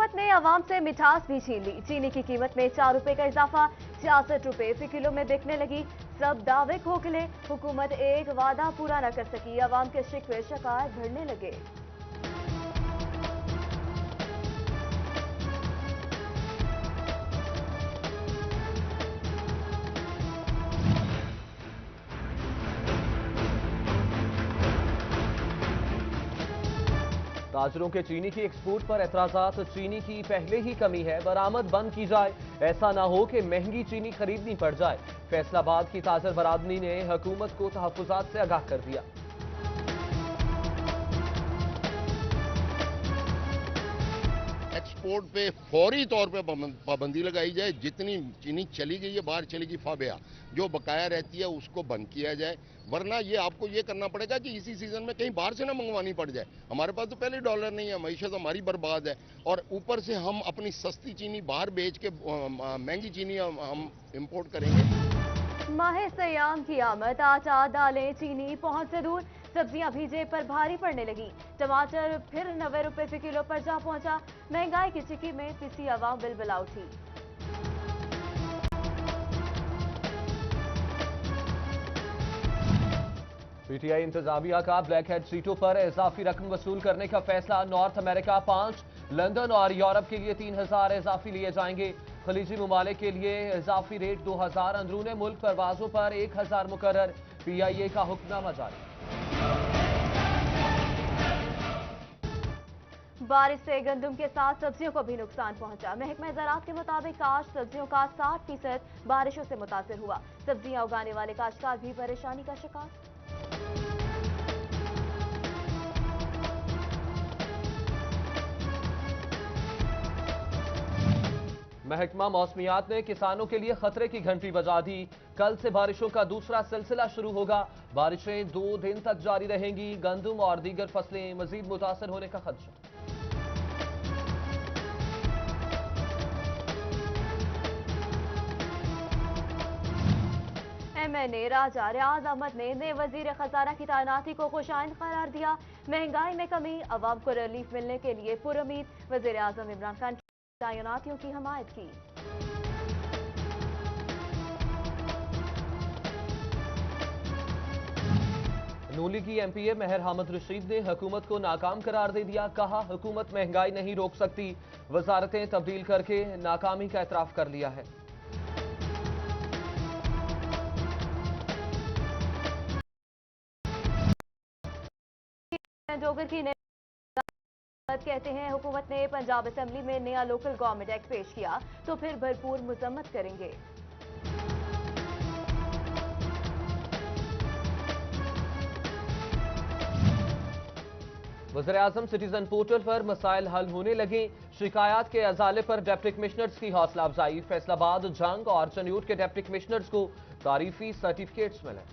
हुकूमत ने आवाम से मिठास भी छीन ली। चीनी की कीमत में 4 रुपए का इजाफा 66 रुपए फी किलो में बिकने लगी। सब दावे खोखले, हुकूमत एक वादा पूरा न कर सकी। आवाम के शिकवे शिकायत बढ़ने लगे। ताजरों के चीनी की एक्सपोर्ट पर एतराजात। चीनी की पहले ही कमी है, बरामद बंद की जाए। ऐसा ना हो कि महंगी चीनी खरीदनी पड़ जाए। फैसलाबाद की ताजर बरादरी ने हुकूमत को तहफ्फुजात से आगाह कर दिया। एक्सपोर्ट पे फौरी तौर पे पाबंदी लगाई जाए। जितनी चीनी चली गई है बाहर चलेगी फाबिया, जो बकाया रहती है उसको बंद किया जाए। वरना ये आपको ये करना पड़ेगा कि इसी सीजन में कहीं बाहर से ना मंगवानी पड़ जाए। हमारे पास तो पहले डॉलर नहीं है, मईशत हमारी बर्बाद है, और ऊपर से हम अपनी सस्ती चीनी बाहर बेच के महंगी चीनी हम इम्पोर्ट करेंगे। माहे सयाम की आमद, आटा, दालें, चीनी पहुंच से दूर। सब्जियां भी जेब पर भारी पड़ने लगी। टमाटर फिर 90 रुपए फी किलो पर जा पहुंचा। महंगाई की चिक्की में पिसी आवाम बिलबिला उठी। पीटीआई इंतजामिया का ब्लैक हेड सीटों पर इजाफी रकम वसूल करने का फैसला। नॉर्थ अमेरिका 5, लंदन और यूरोप के लिए 3000 इजाफी लिए जाएंगे। खलीजी ममालिक के लिए इजाफी रेट 2000। अंदरूने मुल्क परवाजों पर 1000 मुकर्रर। पीआईए का हुक्मनामा जारी। बारिश से गंदम के साथ सब्जियों को भी नुकसान पहुंचा। महकमा ज़राअत के मुताबिक काश्त सब्जियों का 60% बारिशों से मुतासर हुआ। सब्जियां उगाने वाले काश्तकार भी परेशानी का शिकार। महकमा मौसमियात ने किसानों के लिए खतरे की घंटी बजा दी। कल से बारिशों का दूसरा सिलसिला शुरू होगा। बारिशें 2 दिन तक जारी रहेंगी। गंदम और दीगर फसलें मजीद मुतासर होने का खदशा। MNA राजा रियाज अहमद ने नए वजीर खजाना की तैनाती को खुशाइंद करार दिया। महंगाई में कमी, अवाम को रिलीफ मिलने के लिए पुरुमीद। वजीर आजम इमरान खान की तैनातियों की हमायत की। नूली की MPA महर हामिद रशीद ने हुकूमत को नाकाम करार दे दिया। कहा, हुकूमत महंगाई नहीं रोक सकती। वजारतें तब्दील करके नाकामी का एतराफ कर लिया है। जोगर की कहते हैं हुकूमत ने पंजाब असेंबली में नया लोकल गवर्नमेंट एक्ट पेश किया तो फिर भरपूर मजम्मत करेंगे। वज़ीर-ए-आज़म सिटीजन पोर्टल पर मसाइल हल होने लगे। शिकायत के अजाले पर डिप्टी कमिश्नर्स की हौसला अफजाई। फैसलाबाद, जंग और चन्यूट के डिप्टी कमिश्नर्स को तारीफी सर्टिफिकेट्स मिले।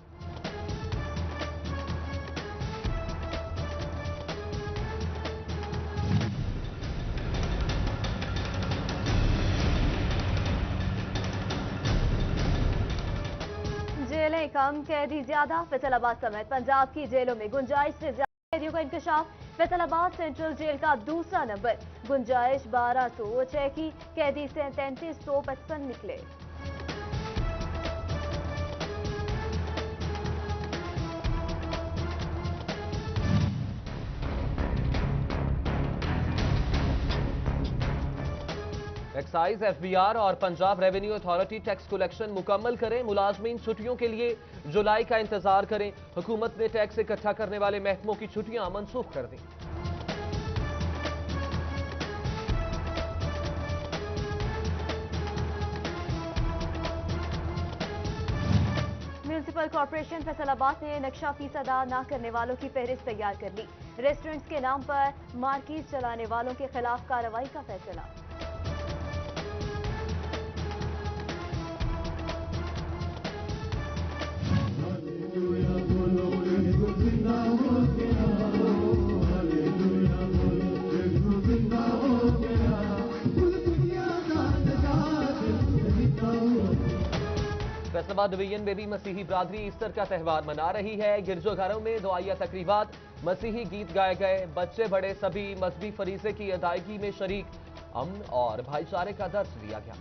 जेलें कम, कैदी ज्यादा। फैसलाबाद समेत पंजाब की जेलों में गुंजाइश से ज्यादा कैदियों का इंकशाफ। फैसलाबाद सेंट्रल जेल का दूसरा नंबर, गुंजाइश 1206 की। कैदी से 3355 निकले। एक्साइज, FBR और Punjab revenue authority tax collection मुकम्मल करें। मुलाजमीन छुट्टियों के लिए जुलाई का इंतजार करें। हुकूमत ने टैक्स इकट्ठा करने वाले महकमों की छुट्टियां मनसूख कर दी। म्यूनिसिपल कॉर्पोरेशन फैसलाबाद ने नक्शा फीस अदा न करने वालों की फहरिस्त तैयार कर ली। रेस्टोरेंट्स के नाम पर मार्कीज चलाने वालों के खिलाफ कार्रवाई का फैसला। फैसलाबाद डिवीजन में भी मसीही बरादरी ईस्टर का त्यौहार मना रही है। गिरजाघरों में दुआया तकरीबात, मसीही गीत गाए गए। बच्चे बड़े सभी मजहबी फरीजे की अदायगी में शरीक। अमन और भाईचारे का दर्ज दिया गया।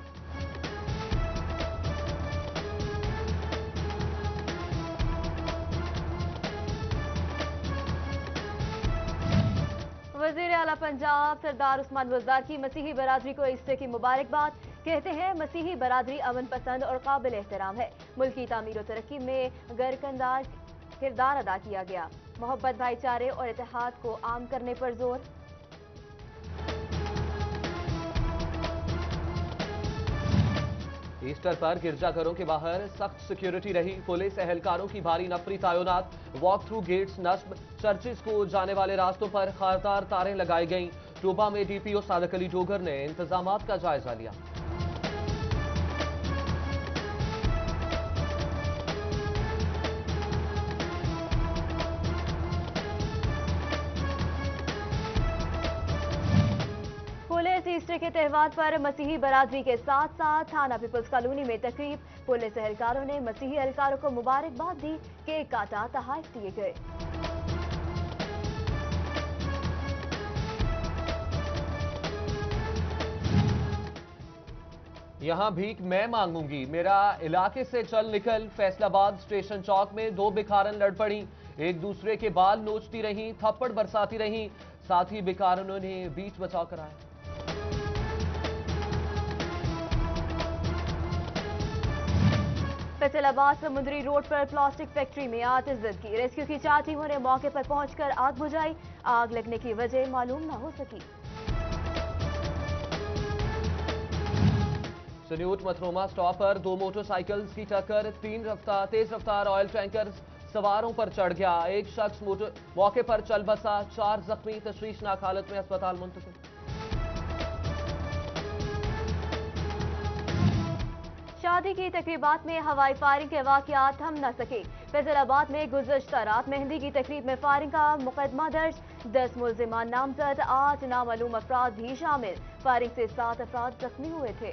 वजीर आला पंजाब सरदार उस्मान बुज़दार की मसीही बरादरी को ईस्टर की मुबारकबाद। कहते हैं मसीही बरादरी अमन पसंद और काबिल एहतराम है। मुल्क की तामीर और तरक्की में गैरकंदार किरदार अदा किया गया। मोहब्बत, भाईचारे और इत्तेहाद को आम करने पर जोर। ईस्टर पर गिरजाघरों के बाहर सख्त सिक्योरिटी रही। पुलिस एहलकारों की भारी नफरी तैनात। वॉक थ्रू गेट्स नस्ब। चर्चिस को जाने वाले रास्तों पर खारदार तारें लगाई गईं। टोबा में डीपीओ सादक अली डोगर ने इंतजामात का जायजा लिया। पुलिस ईस्टर के त्यौहार पर मसीही बरादरी के साथ साथ थाना पीपल्स कॉलोनी में तकरीब। पुलिस एहलकारों ने मसीही एहलकारों को मुबारकबाद दी। केक काटा, तोहफे दिए गए। यहां भीख मैं मांगूंगी, मेरा इलाके से चल निकल। फैसलाबाद स्टेशन चौक में दो भिखारन लड़ पड़ी। एक दूसरे के बाल नोचती रहीं, थप्पड़ बरसाती रहीं। साथ ही भिखारनों ने बीच बचाव कराया। फैसलाबाद समुद्री रोड पर प्लास्टिक फैक्ट्री में आतिशबाजी की। रेस्क्यू की 4 टीमों ने मौके पर पहुंचकर आग बुझाई। आग लगने की वजह मालूम न हो सकी। सन्यूट मथरोमा स्टॉप पर दो मोटरसाइकिल्स की टक्कर। तेज रफ्तार ऑयल टैंकर सवारों पर चढ़ गया। एक शख्स मौके पर चल बसा। 4 जख्मी तशवीशनाक हालत में अस्पताल मुंतकिल। शादी की तकरीबात में हवाई फायरिंग के वाकयात थम न सके। फैसलाबाद में गुज़श्ता रात मेहंदी की तकरीब में फायरिंग का मुकदमा दर्ज। 10 मुल्जिमान नामजद, 8 नामालूम अफराद भी शामिल। फायरिंग से 7 अफराद जख्मी हुए थे।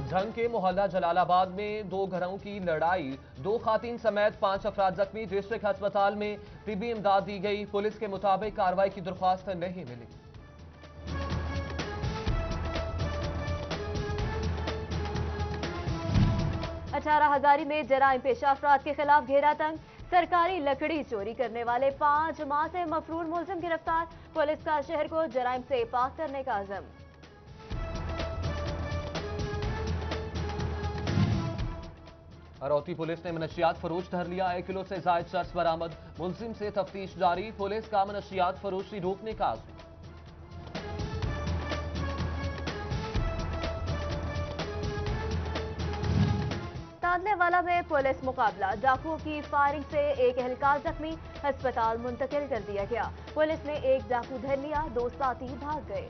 झंग के मोहल्ला जलालाबाद में 2 घरों की लड़ाई। 2 खातीन समेत 5 अफराद जख्मी। डिस्ट्रिक्ट अस्पताल में तिब्बी इमदाद दी गई। पुलिस के मुताबिक कार्रवाई की दरख्वास्त नहीं मिली। अठारह हजारी में जराइम पेशा अफराद के खिलाफ घेरा तंग। सरकारी लकड़ी चोरी करने वाले 5 माह से मफरूर मुलजिम गिरफ्तार। पुलिस का शहर को जराइम से पाक करने का अज़म। अरौती पुलिस ने मनशियात फरोश धर लिया। 1 किलो से जायद चर्स बरामद। मुलजिम से तफ्तीश जारी। पुलिस का मनशियात फरोशी रोकने का आज़म। तांतलेवाला में पुलिस मुकाबला। डाकुओं की फायरिंग से एक एहलकार जख्मी। अस्पताल मुंतकिल कर दिया गया। पुलिस ने एक डाकू धर लिया, 2 साथी भाग गए।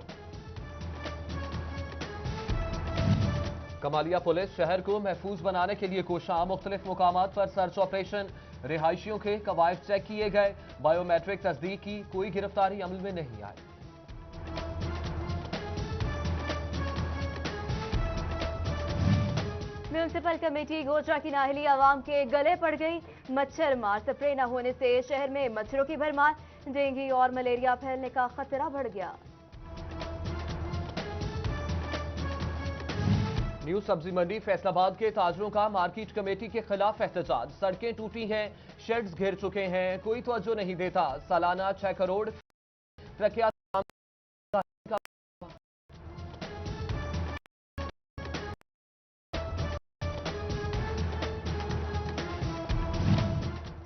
कमालिया पुलिस शहर को महफूज बनाने के लिए कोशां। मुख्तलिफ मुकामात पर सर्च ऑपरेशन। रिहायशियों के कवायद चेक किए गए। बायोमेट्रिक तस्दीक की। कोई गिरफ्तारी अमल में नहीं आई। म्यूनिसिपल कमेटी गोजरा की नाहली आवाम के गले पड़ गई। मच्छर मार स्प्रे न होने से शहर में मच्छरों की भरमार। डेंगू और मलेरिया फैलने का खतरा बढ़ गया। न्यू सब्जी मंडी फैसलाबाद के ताजरों का मार्केट कमेटी के खिलाफ एहतजाज। सड़कें टूटी हैं, शेड्स घिर चुके हैं, कोई तवज्जो नहीं देता। सालाना 6 करोड़ प्रख्यात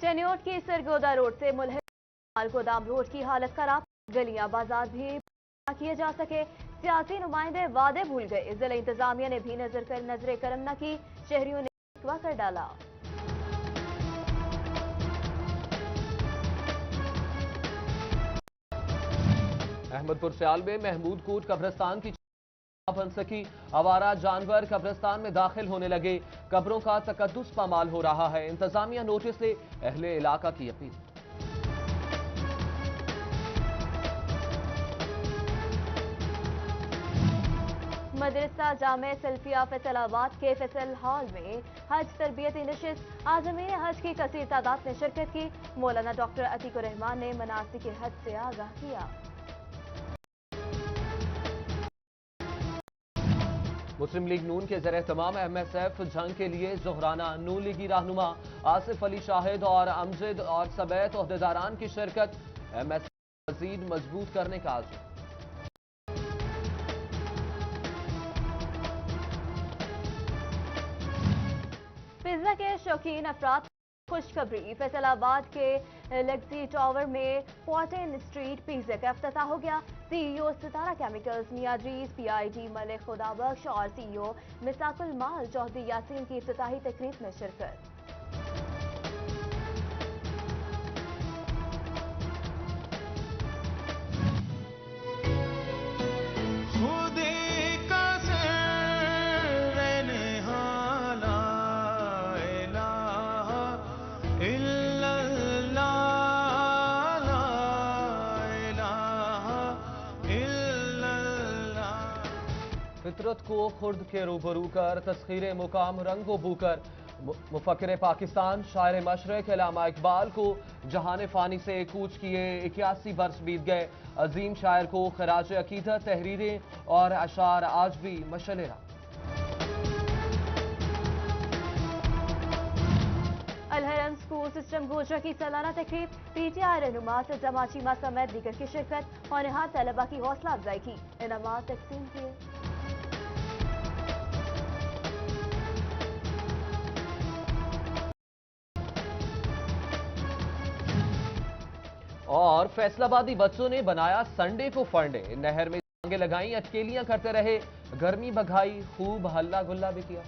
चेन्योट की सरगोदा रोड से मुल्हिक गोदाम रोड की हालत खराब। गलियां बाजार भी किए जा सके। सियासी नुमाइंदे वादे भूल गए। जिला इंतजामिया ने भी नजर करम न की। शहरियों ने शिकवा कर डाला। अहमदपुर सियाल में महमूद कोट कब्रिस्तान की बन सकी। आवारा जानवर कब्रिस्तान में दाखिल होने लगे। कब्रों का तकद्दुस पामाल हो रहा है। इंतजामिया नोटिस से अहले इलाका की अपील। मदरसा जामे सल्फिया फैसलाबाद के फैसल हॉल में हज तरबियती नशिस्त। आज़मीन हज की कसीर तादाद ने शिरकत की। मौलाना डॉक्टर अतीकुर रहमान ने मनासिक हज से आगाह किया। मुस्लिम लीग नून के ज़रिए तमाम MSF जंग के लिए जोहराना नून लीगी रहनुमा आसिफ अली शाहिद और अमजद और सबैत ओहदेदारान की शिरकत। MSF मजीद मजबूत करने का आज़म। पिज्जा के शौकीन अफराद खुशखबरी। फैसलाबाद के लेगजी टावर में पॉर्टेन स्ट्रीट पिज्जा का इफ्तिताह हो गया। CEO सितारा केमिकल्स मियाजीज PID मलिक खुदाबख्श और CEO मिसाकुल माल चौधरी यासीन की इफ्तिताही तकरीब में शिरकत। फितरत को खुर्द के रूबरू कर तस्खीर मुकाम रंगो बूकर मुफक्किर पाकिस्तान शायर मशरक अल्लामा इकबाल को जहान फ़ानी से कूच किए 81 बरस बीत गए। अजीम शायर को खराज अकीदत तहरीरें और अशार आज भी मशलेरा। अलहरम स्कूल सिस्टम गोजरा की सालाना तकरीब। PTI रहनुमा जमा चीमा समेत दीगर की शिरकत। होनहार तलबा की हौसला अफजाई की। इनामात तकसीम किए। और फैसलाबादी बच्चों ने बनाया संडे को फंडे। नहर में टांगे लगाई, अटकेलियां करते रहे, गर्मी भगाई, खूब हल्ला गुल्ला भी किया।